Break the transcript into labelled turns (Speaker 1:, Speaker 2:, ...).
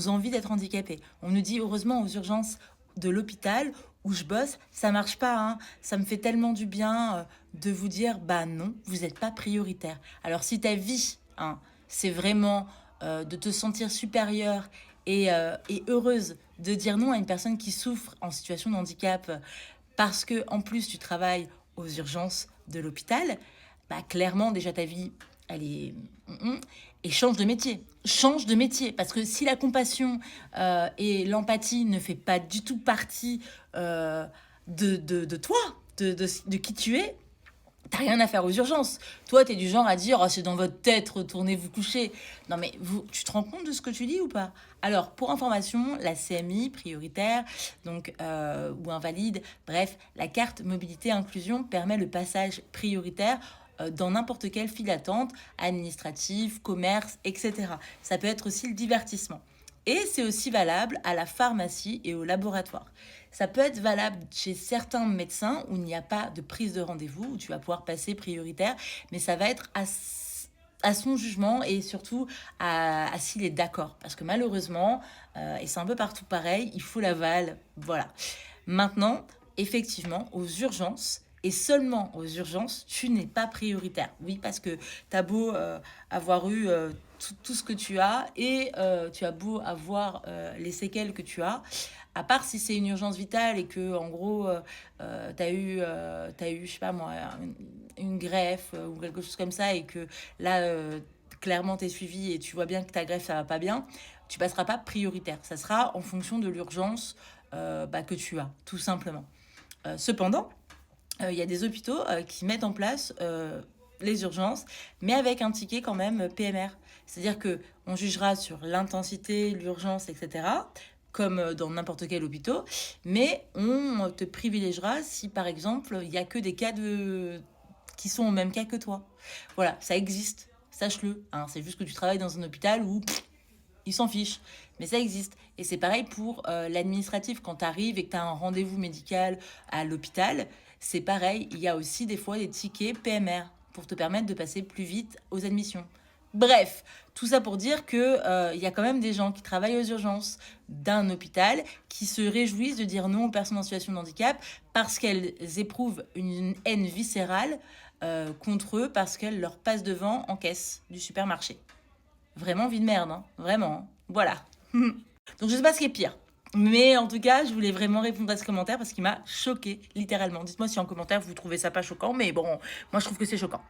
Speaker 1: nous envie d'être handicapés. On nous dit heureusement aux urgences de l'hôpital où je bosse, ça marche pas, hein. Ça me fait tellement du bien de vous dire, bah non, vous n'êtes pas prioritaire. Alors si ta vie, hein, c'est vraiment de te sentir supérieure et heureuse de dire non à une personne qui souffre en situation de handicap parce que en plus tu travailles aux urgences de l'hôpital, bah clairement déjà ta vie, elle est... Et change de métier. Change de métier. Parce que si la compassion et l'empathie ne fait pas du tout partie de toi, de qui tu es, t'as rien à faire aux urgences. Toi, t'es du genre à dire, oh, c'est dans votre tête, retournez vous coucher. Non, mais tu te rends compte de ce que tu dis ou pas? Alors, pour information, la CMI prioritaire, donc ou invalide, bref, la carte mobilité inclusion permet le passage prioritaire dans n'importe quelle file d'attente, administrative, commerce, etc. Ça peut être aussi le divertissement. Et c'est aussi valable à la pharmacie et au laboratoire. Ça peut être valable chez certains médecins où il n'y a pas de prise de rendez-vous, où tu vas pouvoir passer prioritaire, mais ça va être à son jugement et surtout à s'il est d'accord. Parce que malheureusement, et c'est un peu partout pareil, il faut l'aval. Voilà. Maintenant, effectivement, aux urgences, et seulement aux urgences, tu n'es pas prioritaire. Oui, parce que tu as beau avoir eu tout ce que tu as et tu as beau avoir les séquelles que tu as, à part si c'est une urgence vitale et que en gros t'as eu je sais pas moi une greffe ou quelque chose comme ça et que là clairement t'es suivi et tu vois bien que ta greffe ça va pas bien, tu passeras pas prioritaire. Ça sera en fonction de l'urgence que tu as, tout simplement. Cependant, il y a des hôpitaux qui mettent en place les urgences, mais avec un ticket quand même PMR. C'est-à-dire que on jugera sur l'intensité, l'urgence, etc., comme dans n'importe quel hôpital, mais on te privilégiera si, par exemple, il n'y a que des cas qui sont au même cas que toi. Voilà, ça existe, sache-le. Hein. C'est juste que tu travailles dans un hôpital où ils s'en fichent. Mais ça existe. Et c'est pareil pour l'administratif. Quand tu arrives et que tu as un rendez-vous médical à l'hôpital, c'est pareil. Il y a aussi des fois des tickets PMR pour te permettre de passer plus vite aux admissions. Bref, tout ça pour dire que y a quand même des gens qui travaillent aux urgences d'un hôpital qui se réjouissent de dire non aux personnes en situation de handicap parce qu'elles éprouvent une haine viscérale contre eux parce qu'elles leur passent devant en caisse du supermarché. Vraiment vie de merde, hein. Vraiment. Hein. Voilà. Donc je sais pas ce qui est pire. Mais en tout cas, je voulais vraiment répondre à ce commentaire parce qu'il m'a choqué, littéralement. Dites-moi si en commentaire vous trouvez ça pas choquant, mais bon, moi je trouve que c'est choquant.